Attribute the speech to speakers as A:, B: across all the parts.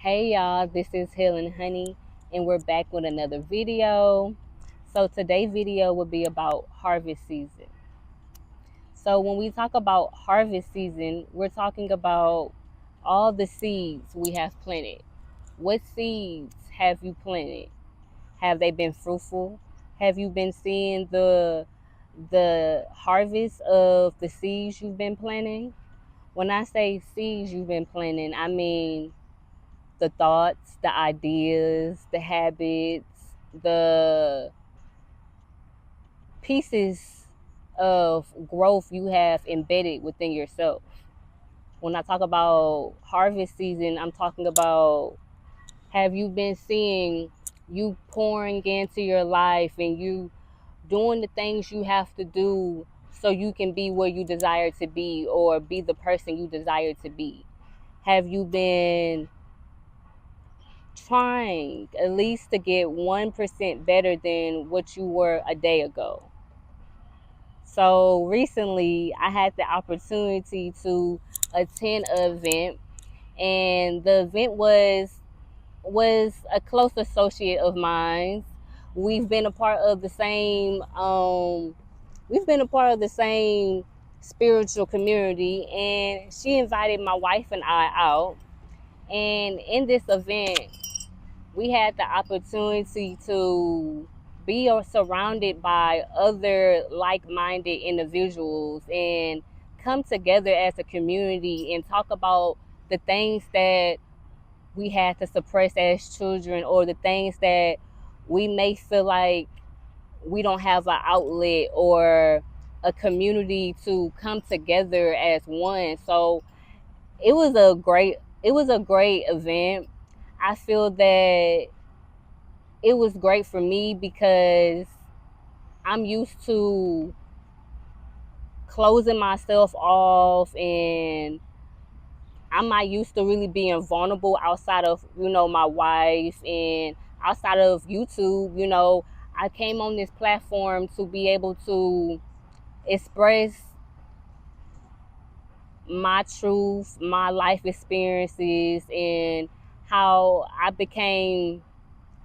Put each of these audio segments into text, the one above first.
A: Hey y'all, this is Hill and Honey, and we're back with another video. So today's video will be about harvest season. So when we talk about harvest season, we're talking about all the seeds we have planted. What seeds have you planted? Have they been fruitful? Have you been seeing the harvest of the seeds you've been planting? When I say seeds you've been planting, I mean the thoughts, the ideas, the habits, the pieces of growth you have embedded within yourself. When I talk about harvest season, I'm talking about, have you been seeing you pouring into your life and you doing the things you have to do so you can be where you desire to be or be the person you desire to be? Have you been trying at least to get 1% better than what you were a day ago? So recently I had the opportunity to attend an event, and the event was a close associate of mine. We've been a part of the same spiritual community, and she invited my wife and I out. And in this event, we had the opportunity to be surrounded by other like-minded individuals and come together as a community and talk about the things that we had to suppress as children, or the things that we may feel like we don't have an outlet or a community to come together as one. So it was a great event. I feel that it was great for me because I'm used to closing myself off, and I'm not used to really being vulnerable outside of, my wife and outside of YouTube. I came on this platform to be able to express my truth, my life experiences, and how I became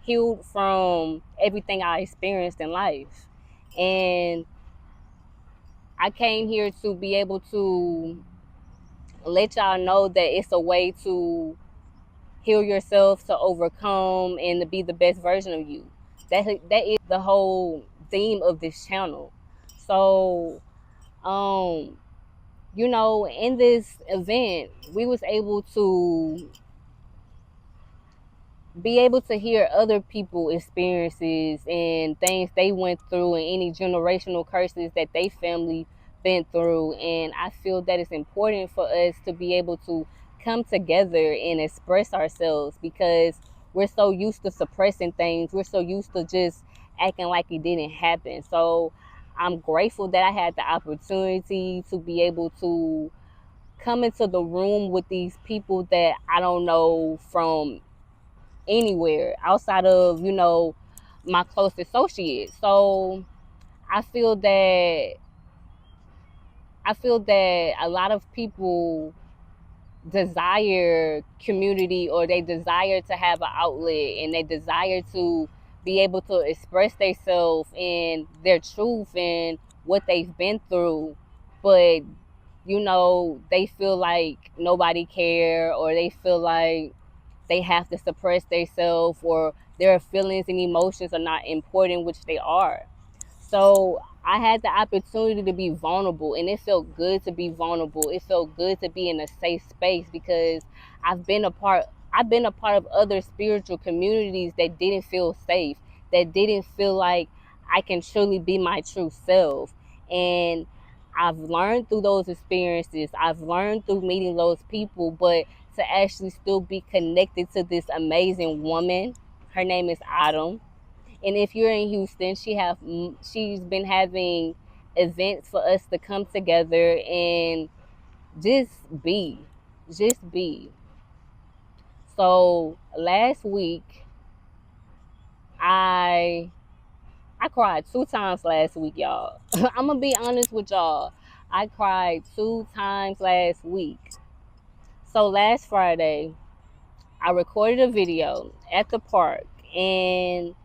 A: healed from everything I experienced in life. And I came here to be able to let y'all know that it's a way to heal yourself, to overcome, and to be the best version of you. That is the whole theme of this channel. So, in this event, we was able to be able to hear other people's experiences and things they went through, and any generational curses that they family been through. And I feel that it's important for us to be able to come together and express ourselves, because we're so used to suppressing things. We're so used to just acting like it didn't happen. So I'm grateful that I had the opportunity to be able to come into the room with these people that I don't know from anywhere outside of, my close associates. So I feel that a lot of people desire community, or they desire to have an outlet, and they desire to be able to express themselves and their truth and what they've been through. But they feel like nobody care, or they feel like they have to suppress themselves, or their feelings and emotions are not important, which they are. So I had the opportunity to be vulnerable, and it felt good to be vulnerable. It felt good to be in a safe space, because I've been a part of other spiritual communities that didn't feel safe, that didn't feel like I can truly be my true self. And I've learned through those experiences. I've learned through meeting those people, but to actually still be connected to this amazing woman. Her name is Autumn. And if you're in Houston, she's been having events for us to come together and just be, just be. So last week, I cried 2 times last week, y'all. I'm gonna be honest with y'all. I cried 2 times last week. So last Friday, I recorded a video at the park, and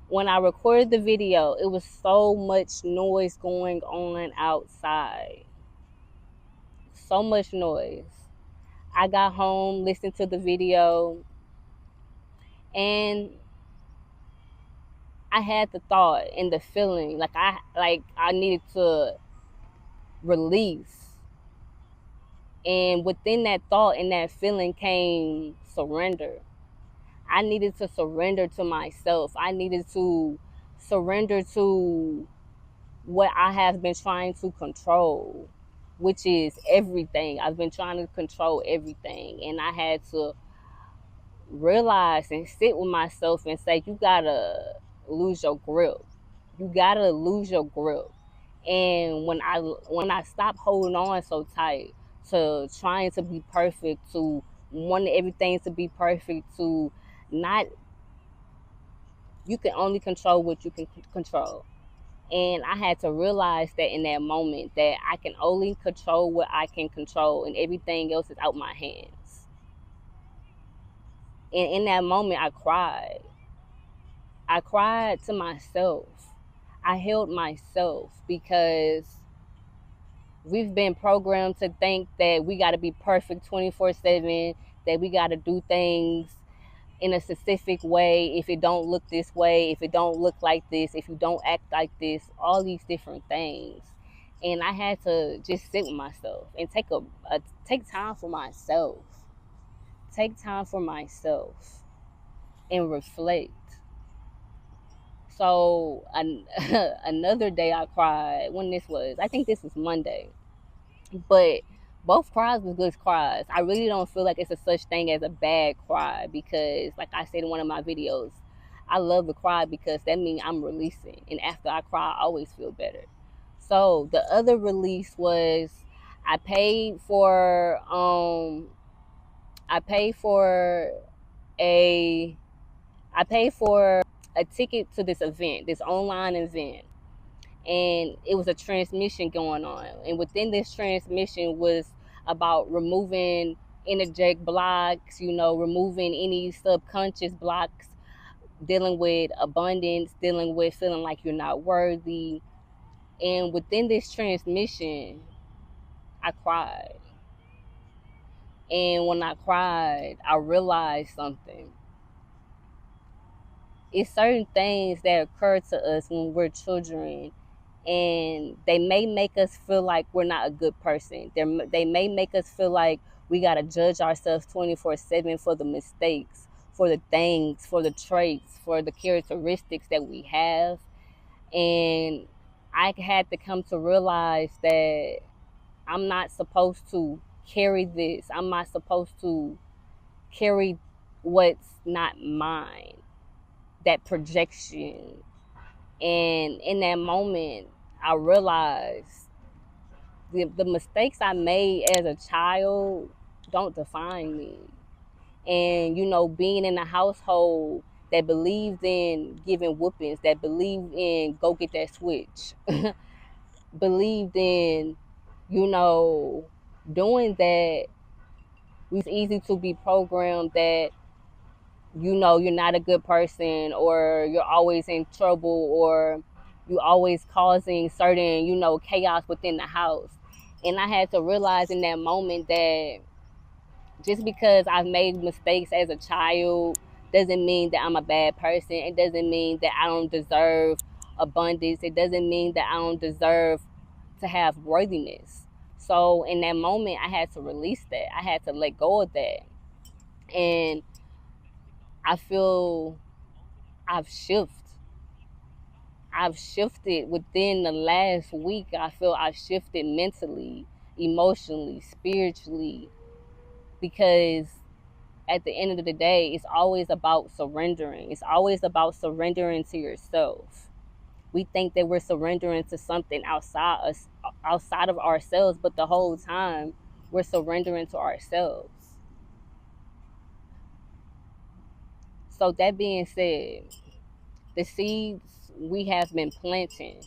A: when I recorded the video, it was so much noise going on outside. So much noise. I got home, listened to the video, and I had the thought and the feeling like I needed to release. And within that thought and that feeling came surrender. I needed to surrender to myself. I needed to surrender to what I have been trying to control, which is everything. I've been trying to control everything. And I had to realize and sit with myself and say, you gotta lose your grip. You gotta lose your grip. And when I stopped holding on so tight to trying to be perfect, to wanting everything to be perfect, to not, you can only control what you can control. And I had to realize that in that moment that I can only control what I can control, and everything else is out my hands. And in that moment, I cried. I cried to myself. I held myself because we've been programmed to think that we got to be perfect 24/7, that we got to do things in a specific way. If it don't look this way, if it don't look like this, if you don't act like this, all these different things. And I had to just sit with myself and take time for myself. Take time for myself and reflect. So another day I cried when this was, I think this was Monday, but both cries was good cries. I really don't feel like it's a such thing as a bad cry because, like I said in one of my videos, I love to cry because that means I'm releasing, and after I cry, I always feel better. So the other release was I paid for I paid for a I paid for a ticket to this event, this online event, and it was a transmission going on. And within this transmission was about removing energetic blocks, removing any subconscious blocks, dealing with abundance, dealing with feeling like you're not worthy. And within this transmission, I cried. And when I cried, I realized something. It's certain things that occur to us when we're children, and they may make us feel like we're not a good person. They may make us feel like we got to judge ourselves 24/7 for the mistakes, for the things, for the traits, for the characteristics that we have. And I had to come to realize that I'm not supposed to carry this. I'm not supposed to carry what's not mine, that projection. And in that moment, I realized the mistakes I made as a child don't define me. And, being in a household that believed in giving whoopings, that believed in go get that switch, believed in, doing that, it's easy to be programmed that you're not a good person, or you're always in trouble, or you always causing certain chaos within the house. And I had to realize in that moment that just because I've made mistakes as a child doesn't mean that I'm a bad person. It doesn't mean that I don't deserve abundance. It doesn't mean that I don't deserve to have worthiness. So in that moment, I had to release that. I had to let go of that. And I feel I've shifted. I've shifted within the last week. I feel I've shifted mentally, emotionally, spiritually, because at the end of the day, it's always about surrendering. It's always about surrendering to yourself. We think that we're surrendering to something outside of ourselves, but the whole time we're surrendering to ourselves. So that being said, the seeds we have been planting,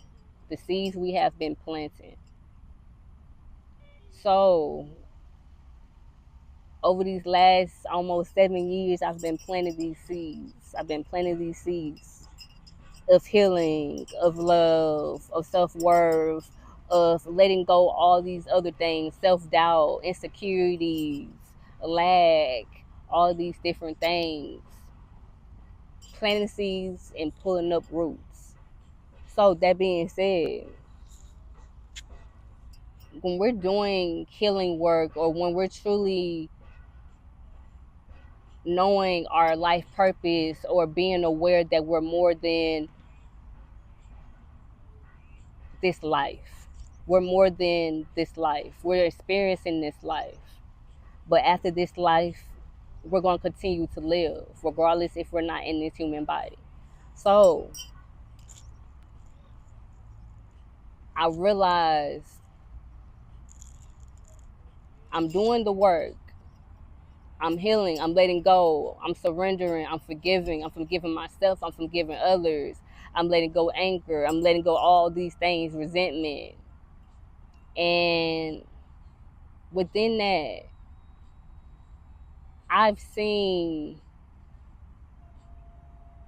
A: the seeds we have been planting. So Over these last almost 7 years, I've been planting these seeds. I've been planting these seeds of healing, of love, of self-worth, of letting go all these other things, self-doubt, insecurities, lack, all these different things. Planting seeds and pulling up roots. So that being said, when we're doing healing work, or when we're truly knowing our life purpose, or being aware that we're more than this life, we're more than this life, we're experiencing this life, but after this life we're going to continue to live regardless if we're not in this human body. So I realized I'm doing the work, I'm healing, I'm letting go, I'm surrendering, I'm forgiving myself, I'm forgiving others, I'm letting go anger, I'm letting go all these things, resentment. And within that, I've seen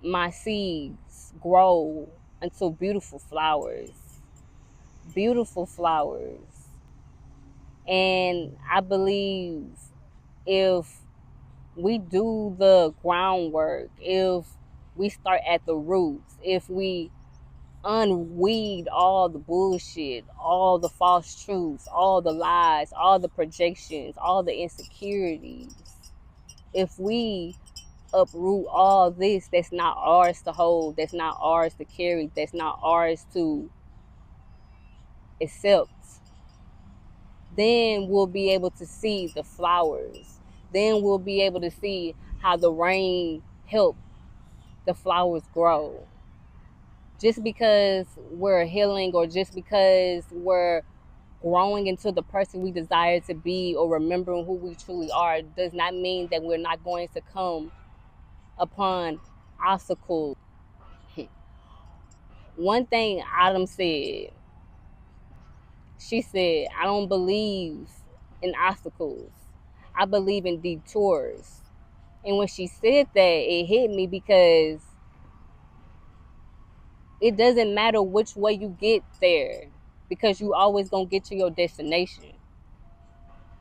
A: my seeds grow into beautiful flowers. Beautiful flowers. And I believe if we do the groundwork, if we start at the roots, if we unweed all the bullshit, all the false truths, all the lies, all the projections, all the insecurities, if we uproot all this that's not ours to hold, that's not ours to carry, that's not ours to accept, then we'll be able to see the flowers. Then we'll be able to see how the rain helped the flowers grow. Just because we're healing, or just because we're growing into the person we desire to be, or remembering who we truly are, does not mean that we're not going to come upon obstacles. One thing Autumn said, she said, I don't believe in obstacles. I believe in detours. And when she said that, it hit me because it doesn't matter which way you get there, because you always gonna get to your destination.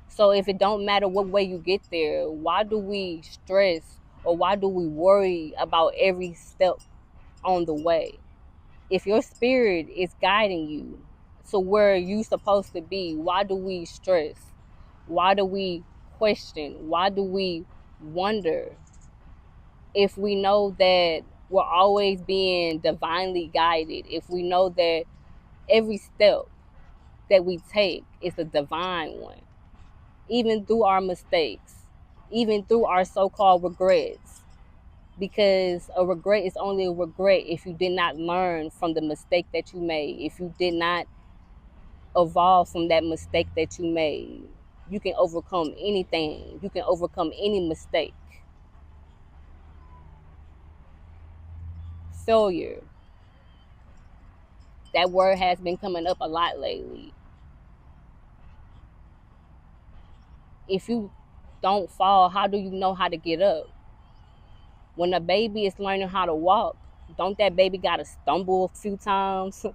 A: So if it don't matter what way you get there, why do we stress, or why do we worry about every step on the way? If your spirit is guiding you to where you supposed to be, why do we stress? Why do we question? Why do we wonder if we know that we're always being divinely guided? If we know that every step that we take is a divine one, even through our mistakes, even through our so-called regrets, because a regret is only a regret if you did not learn from the mistake that you made, if you did not evolve from that mistake that you made. You can overcome anything, you can overcome any mistake. Failure, that word has been coming up a lot lately. If you don't fall, how do you know how to get up? When a baby is learning how to walk, don't that baby gotta stumble a few times?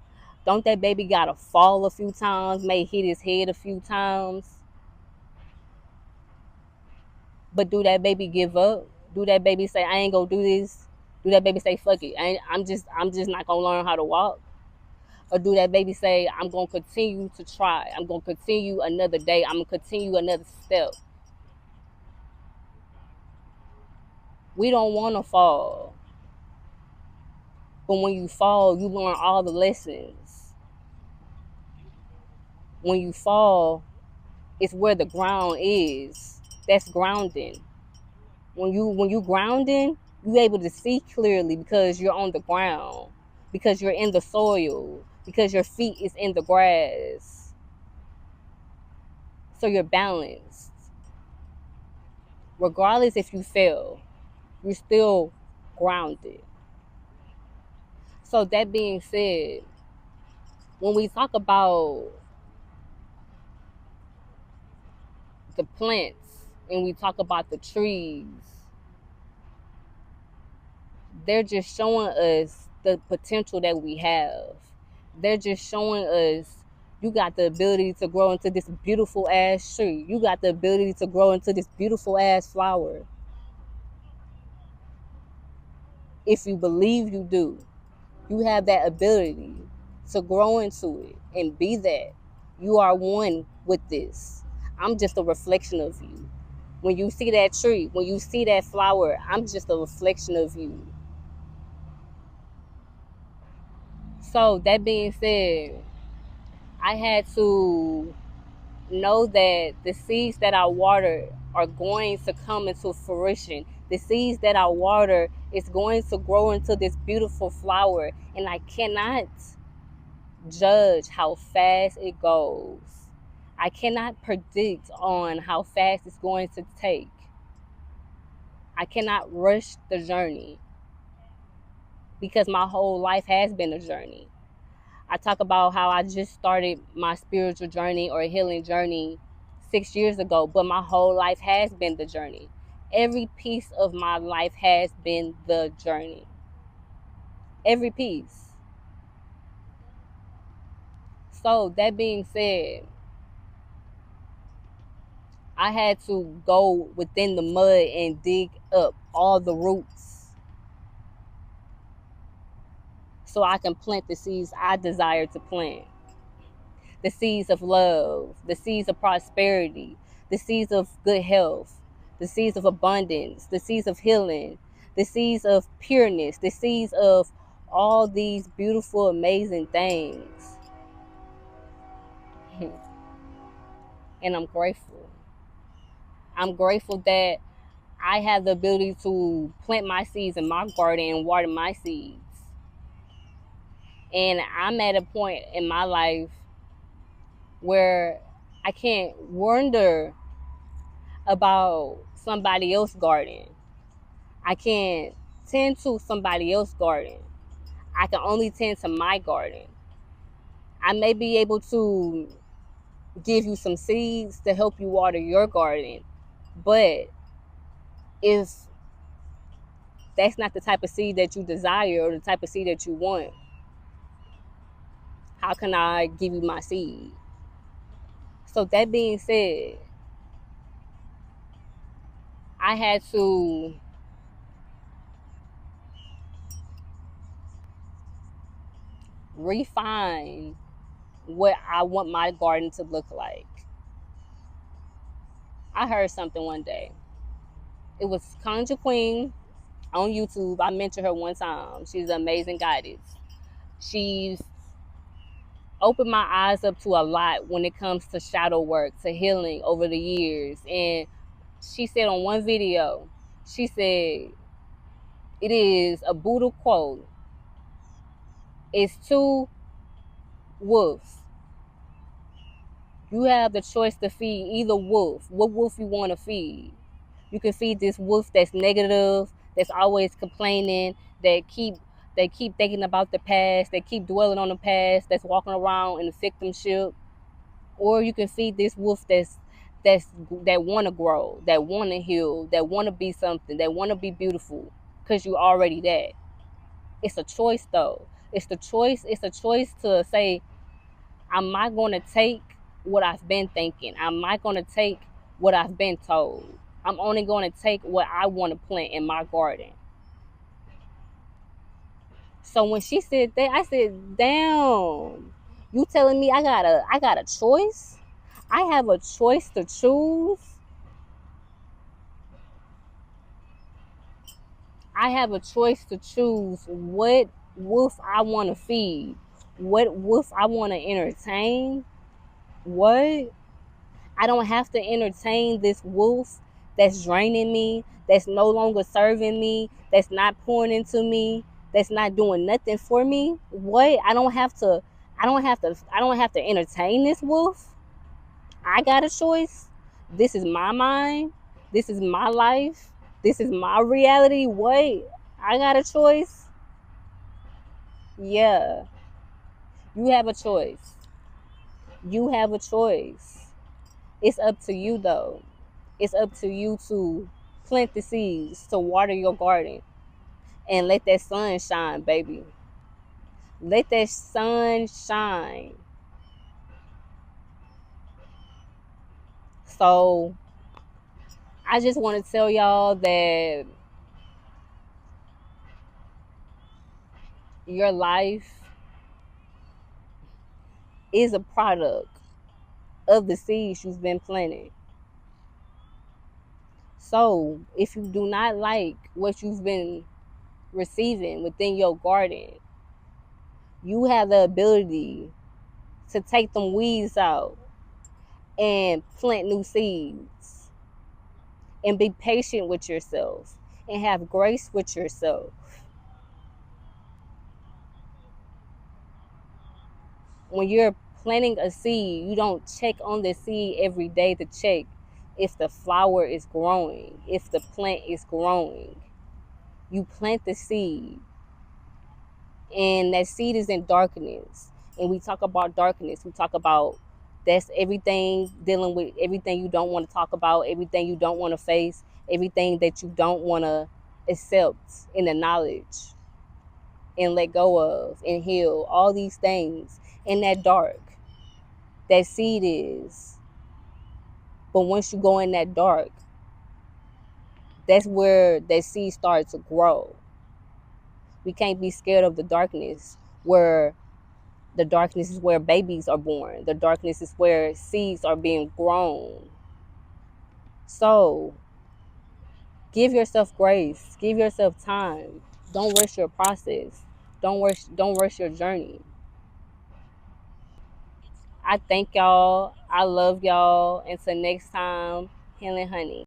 A: Don't that baby gotta fall a few times, may hit his head a few times? But do that baby give up? Do that baby say, I ain't gonna do this? Do that baby say, fuck it, I'm just not gonna learn how to walk? Or do that baby say, I'm gonna continue to try, I'm gonna continue another day, I'm gonna continue another step? We don't wanna fall. But when you fall, you learn all the lessons. When you fall, it's where the ground is. That's grounding. When you grounding, you able to see clearly because you're on the ground, because you're in the soil, because your feet is in the grass. So you're balanced. Regardless if you fail, you're still grounded. So that being said, when we talk about the plants, and we talk about the trees, they're just showing us the potential that we have. They're just showing us you got the ability to grow into this beautiful ass tree. You got the ability to grow into this beautiful ass flower if you believe you do. You have that ability to grow into it and be that. You are one with this. I'm just a reflection of you. When you see that tree, when you see that flower, I'm just a reflection of you. So, that being said, I had to know that the seeds that I water are going to come into fruition. The seeds that I water is going to grow into this beautiful flower, and I cannot judge how fast it goes. I cannot predict on how fast it's going to take. I cannot rush the journey because my whole life has been a journey. I talk about how I just started my spiritual journey or healing journey 6 years ago, but my whole life has been the journey. Every piece of my life has been the journey. Every piece. So, that being said, I had to go within the mud and dig up all the roots so I can plant the seeds I desire to plant. The seeds of love, the seeds of prosperity, the seeds of good health, the seeds of abundance, the seeds of healing, the seeds of pureness, the seeds of all these beautiful, amazing things. And I'm grateful. I'm grateful that I have the ability to plant my seeds in my garden and water my seeds. And I'm at a point in my life where I can't wonder about somebody else's garden. I can't tend to somebody else's garden. I can only tend to my garden. I may be able to give you some seeds to help you water your garden, but if that's not the type of seed that you desire or the type of seed that you want, how can I give you my seed? So, that being said, I had to refine what I want my garden to look like. I heard something one day. It was Conja Queen on YouTube. I mentioned her one time. She's an amazing goddess. She's opened my eyes up to a lot when it comes to shadow work, to healing over the years. And she said on one video, she said, it is a Buddha quote. It's two wolves. You have the choice to feed either wolf. What wolf you want to feed? You can feed this wolf that's negative, that's always complaining, that keep thinking about the past, that keep dwelling on the past, that's walking around in the victimship. Or you can feed this wolf that want to grow, that want to heal, that want to be something, that want to be beautiful, because you already that. It's a choice though. It's a choice to say, am I going to take what I've been thinking? Am I going to take what I've been told? I'm only going to take what I want to plant in my garden. So when she said that, I said, "Damn, you telling me I got a choice? I have a choice to choose. I have a choice to choose what wolf I want to feed, what wolf I want to entertain. What? I don't have to entertain this wolf that's draining me, that's no longer serving me, that's not pouring into me, that's not doing nothing for me. What? I don't have to entertain this wolf. I got a choice. This is my mind. This is my life. This is my reality. What? I got a choice. Yeah. You have a choice. You have a choice. It's up to you though. It's up to you to plant the seeds, to water your garden, and let that sun shine, baby. Let that sun shine. So I just want to tell y'all that your life is a product of the seeds you've been planting. So if you do not like what you've been receiving within your garden, you have the ability to take them weeds out and plant new seeds, and be patient with yourself and have grace with yourself. When you're planting a seed, you don't check on the seed every day to check if the flower is growing, if the plant is growing. You plant the seed, and that seed is in darkness. And we talk about darkness. We talk about that's everything, dealing with everything you don't want to talk about, everything you don't want to face, everything that you don't want to accept in the knowledge and let go of and heal. All these things in that dark, that seed is. But once you go in that dark, that's where that seed starts to grow. We can't be scared of the darkness, where the darkness is where babies are born. The darkness is where seeds are being grown. So give yourself grace. Give yourself time. Don't rush your process. Don't rush your journey. I thank y'all. I love y'all. Until next time, Healing Honey.